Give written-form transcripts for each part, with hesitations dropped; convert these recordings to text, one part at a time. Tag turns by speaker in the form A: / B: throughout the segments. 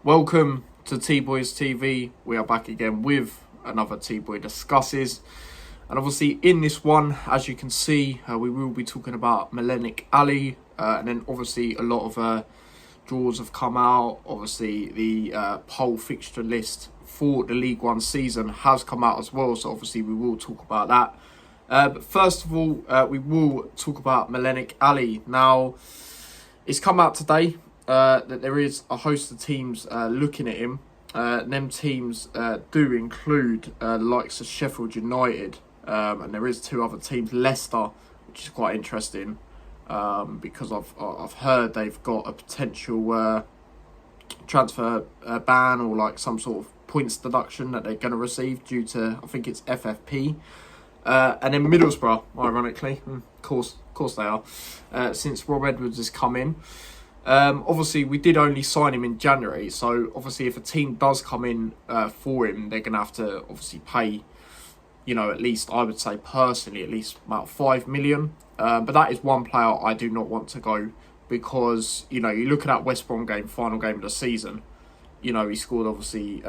A: Welcome to T-Boys TV. We are back again with another T-Boy Discusses. And obviously in this one, as you can see, we will be talking about Melenic Ali. And then obviously a lot of draws have come out. Obviously the poll fixture list for the League One season has come out as well. So obviously we will talk about that. But first of all, we will talk about Melenic Ali. Now, it's come out today that there is a host of teams looking at him. Them teams do include the likes of Sheffield United, and there is two other teams, Leicester, which is quite interesting because I've heard they've got a potential transfer ban or like some sort of points deduction that they're going to receive due to, I think it's FFP. And then Middlesbrough, ironically, of course they are, since Rob Edwards has come in. Obviously, we did only sign him in January, so obviously if a team does come in for him, they're going to have to obviously pay, at least, I would say personally, at least about 5 million. But that is one player I do not want to go because, you look at that West Brom game, final game of the season, he scored obviously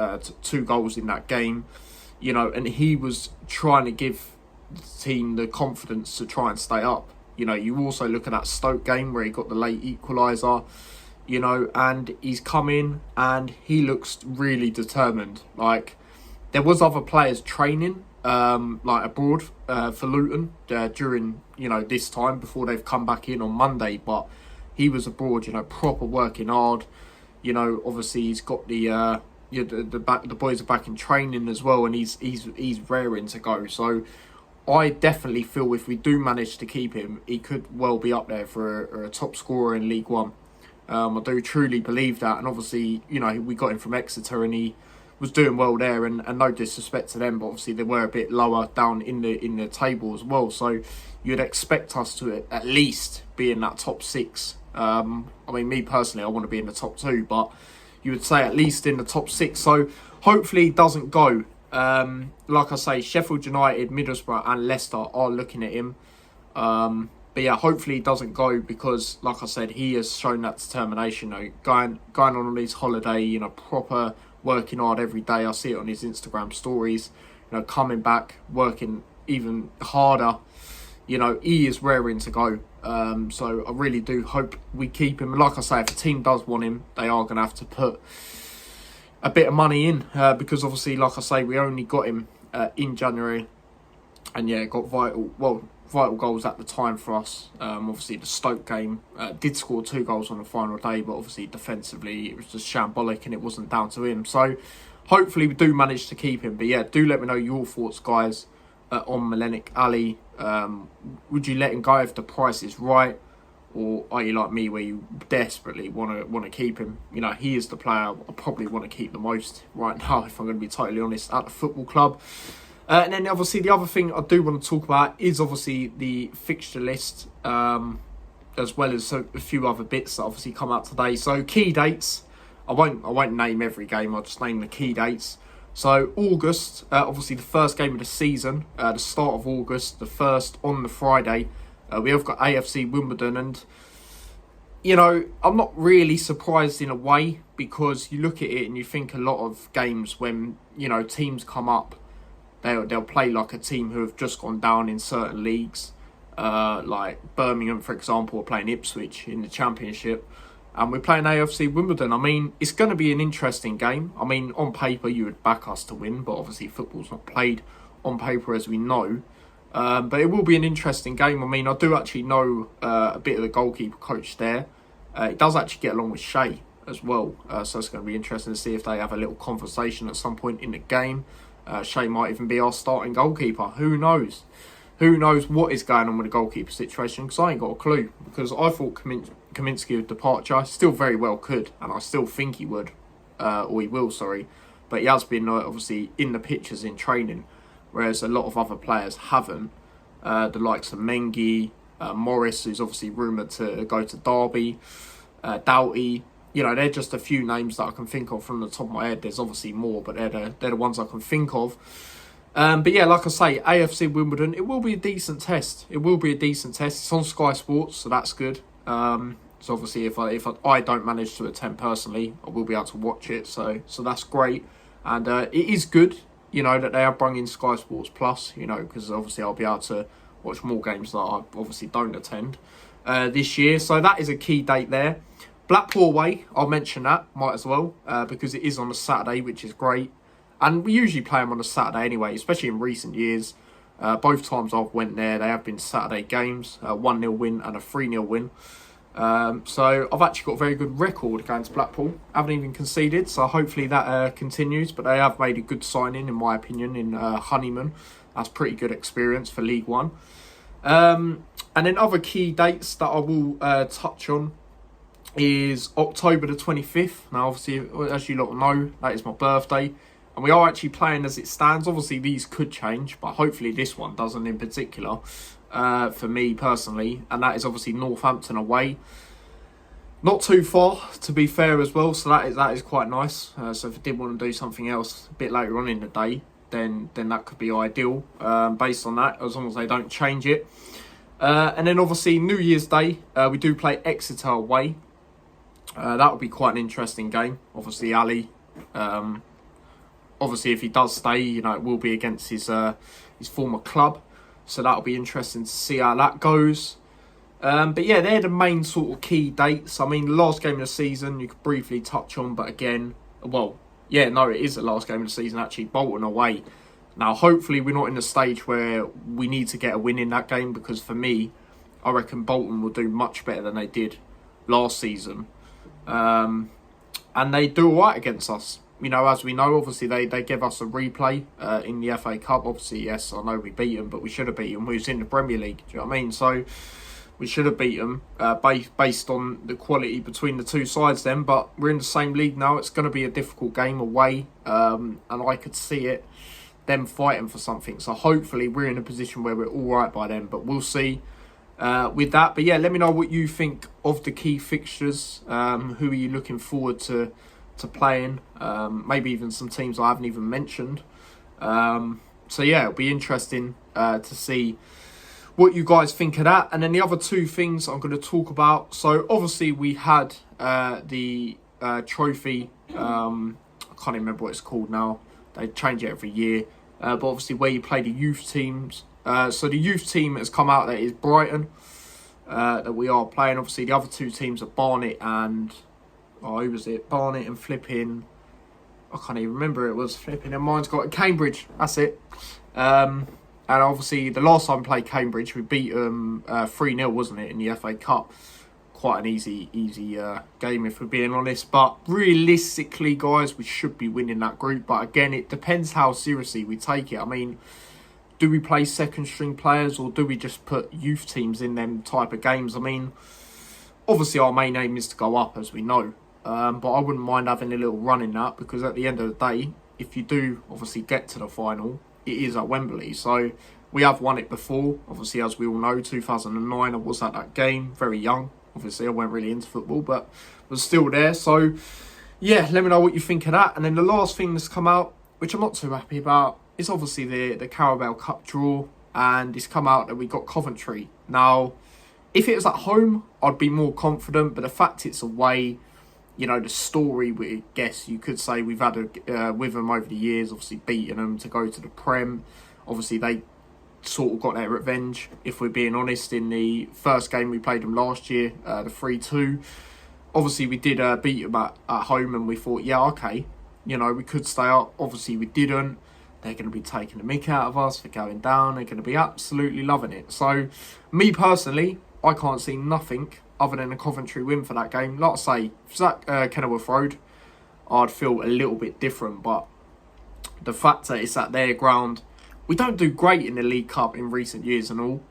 A: 2 goals in that game, and he was trying to give the team the confidence to try and stay up. You also look at that Stoke game where he got the late equaliser, and he's come in and he looks really determined. Like, there was other players training, like abroad for Luton during, this time before they've come back in on Monday, but he was abroad, proper working hard. Obviously he's got the boys are back in training as well, and he's raring to go. So I definitely feel if we do manage to keep him, he could well be up there for a top scorer in League One. I do truly believe that, and obviously, we got him from Exeter, and he was doing well there. And no disrespect to them, but obviously they were a bit lower down in the table as well. So you'd expect us to at least be in that top 6. Me personally, I want to be in the top 2, but you would say at least in the top 6. So hopefully he doesn't go. Like I say, Sheffield United, Middlesbrough and Leicester are looking at him. But yeah, hopefully he doesn't go because, like I said, he has shown that determination. Going on his holiday, proper working hard every day. I see it on his Instagram stories. Coming back, working even harder. He is raring to go. So I really do hope we keep him. Like I say, if the team does want him, they are going to have to put a bit of money in because obviously, like I say, we only got him in January, and yeah, got vital goals at the time for us. Obviously the Stoke game did score 2 goals on the final day, but obviously defensively it was just shambolic and it wasn't down to him. So hopefully we do manage to keep him. But yeah, do let me know your thoughts, guys, on Melenic Ali. Would you let him go if the price is right? Or are you like me where you desperately want to keep him? He is the player I probably want to keep the most right now, if I'm going to be totally honest, at the football club. And then obviously the other thing I do want to talk about is obviously the fixture list, as well as a few other bits that obviously come out today. So key dates, I won't name every game, I'll just name the key dates. So August, obviously the first game of the season, the start of August, the first on the Friday. We have got AFC Wimbledon, and I'm not really surprised in a way because you look at it and you think a lot of games when teams come up, they'll play like a team who have just gone down in certain leagues, like Birmingham, for example, are playing Ipswich in the Championship, and we're playing AFC Wimbledon. It's going to be an interesting game. On paper you would back us to win, but obviously football's not played on paper, as we know. But it will be an interesting game. I do actually know a bit of the goalkeeper coach there. It does actually get along with Shea as well. So it's going to be interesting to see if they have a little conversation at some point in the game. Shea might even be our starting goalkeeper. Who knows? Who knows what is going on with the goalkeeper situation? Because I ain't got a clue. Because I thought Kaminsky would departure. Still very well could. And I still think he would. Or he will, sorry. But he has been obviously in the pictures in training, whereas a lot of other players haven't. The likes of Mengi, Morris, who's obviously rumoured to go to Derby, Doughty. They're just a few names that I can think of from the top of my head. There's obviously more, but they're the ones I can think of. But yeah, like I say, AFC Wimbledon, it will be a decent test. It's on Sky Sports, so that's good. So obviously, if I don't manage to attend personally, I will be able to watch it. So that's great, and it is good, that they have brought in Sky Sports Plus, because obviously I'll be able to watch more games that I obviously don't attend this year. So that is a key date there. Blackpool away, I'll mention that, might as well, because it is on a Saturday, which is great. And we usually play them on a Saturday anyway, especially in recent years. Both times I've went there, they have been Saturday games, 1-0 win and a 3-0 win. So I've actually got a very good record against Blackpool. Haven't even conceded, so hopefully that continues. But they have made a good signing, in my opinion, in Honeyman. That's pretty good experience for League One. And then other key dates that I will touch on is October the 25th. Now, obviously, as you lot know, that is my birthday. And we are actually playing as it stands. Obviously, these could change, but hopefully this one doesn't in particular, for me personally. And that is obviously Northampton away. Not too far, to be fair, as well. So that is quite nice. So if I did want to do something else a bit later on in the day, then that could be ideal, based on that, as long as they don't change it. And then obviously New Year's Day, we do play Exeter away. That would be quite an interesting game. Obviously, Ali, obviously if he does stay, it will be against his former club. So that'll be interesting to see how that goes. But yeah, they're the main sort of key dates. I mean, the last game of the season, you could briefly touch on, but again, it is the last game of the season, actually, Bolton away. Now, hopefully we're not in a stage where we need to get a win in that game, because for me, I reckon Bolton will do much better than they did last season. And they do all right against us. As we know, obviously they give us a replay in the FA Cup. Obviously, yes, I know we beat them, but we should have beat them. We was in the Premier League, do you know what I mean? So we should have beat them based on the quality between the two sides then. But we're in the same league now. It's going to be a difficult game away, and I could see them fighting for something. So hopefully we're in a position where we're all right by then, but we'll see. With that, but yeah, let me know what you think of the key fixtures. Who are you looking forward to playing? Maybe even some teams I haven't even mentioned. So yeah, it'll be interesting to see what you guys think of that. And then the other two things I'm going to talk about. So obviously we had the trophy. I can't even remember what it's called now. They change it every year. But obviously where you play the youth teams. So the youth team has come out, that is Brighton, that we are playing. Obviously the other two teams are Barnet and who was it? Barnet and flipping, I can't even remember. It was flipping, and mine's got Cambridge. That's it. And obviously the last time we played Cambridge, we beat them 3-0, wasn't it, in the FA Cup? Quite an easy game, if we're being honest. But realistically, guys, we should be winning that group. But again, it depends how seriously we take it. I mean, do we play second string players, or do we just put youth teams in them type of games? I mean, obviously our main aim is to go up, as we know. But I wouldn't mind having a little run in that, because at the end of the day, if you do obviously get to the final, it is at Wembley. So we have won it before. Obviously, as we all know, 2009, I was at that game, very young. Obviously, I weren't really into football, but was still there. So yeah, let me know what you think of that. And then the last thing that's come out, which I'm not too happy about, it's obviously the Carabao Cup draw, and it's come out that we got Coventry. Now, if it was at home, I'd be more confident, but the fact it's away, the story, we guess you could say we've had with them over the years, obviously beating them to go to the Prem. Obviously, they sort of got their revenge, if we're being honest, in the first game we played them last year, the 3-2. Obviously, we did beat them at home, and we thought, yeah, okay, we could stay up. Obviously, we didn't. They're going to be taking the mick out of us for going down. They're going to be absolutely loving it. So, me personally, I can't see nothing other than a Coventry win for that game. Like I say, if it's at Kenilworth Road, I'd feel a little bit different. But the fact that it's at their ground, we don't do great in the League Cup in recent years and all.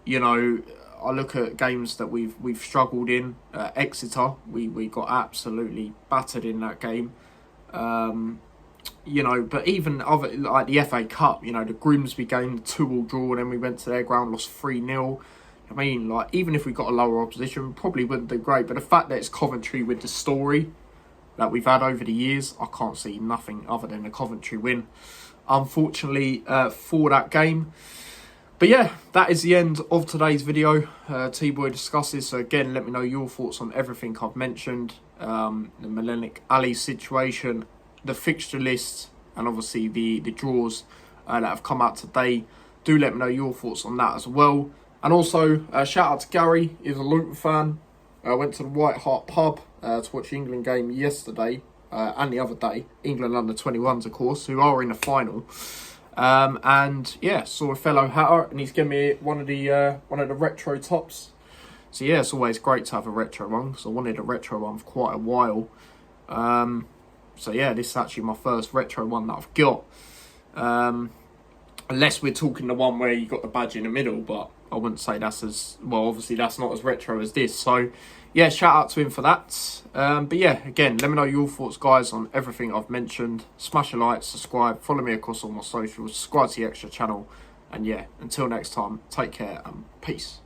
A: I look at games that we've struggled in. Exeter, we got absolutely battered in that game. But even other, like the FA Cup, the Grimsby game, the 2-2 draw, and then we went to their ground, lost 3-0. I mean, even if we got a lower opposition, we probably wouldn't do great. But the fact that it's Coventry with the story that we've had over the years, I can't see nothing other than a Coventry win, unfortunately, for that game. But yeah, that is the end of today's video. T-Boy discusses. So again, let me know your thoughts on everything I've mentioned. The Melenic Ali situation, the fixture list, and obviously the draws that have come out today. Do let me know your thoughts on that as well. And also, shout out to Gary. He's a Luton fan. I went to the White Hart pub to watch the England game yesterday and the other day. England under 21s, of course, who are in the final. And yeah, saw a fellow hatter, and he's given me one of the retro tops. So yeah, it's always great to have a retro one, because I wanted a retro one for quite a while. So yeah, this is actually my first retro one that I've got. Unless we're talking the one where you got the badge in the middle, but I wouldn't say that's as well. Obviously, that's not as retro as this. So yeah, shout out to him for that. But yeah, again, let me know your thoughts, guys, on everything I've mentioned. Smash a like, subscribe, follow me across all my socials, subscribe to the extra channel. And yeah, until next time, take care and peace.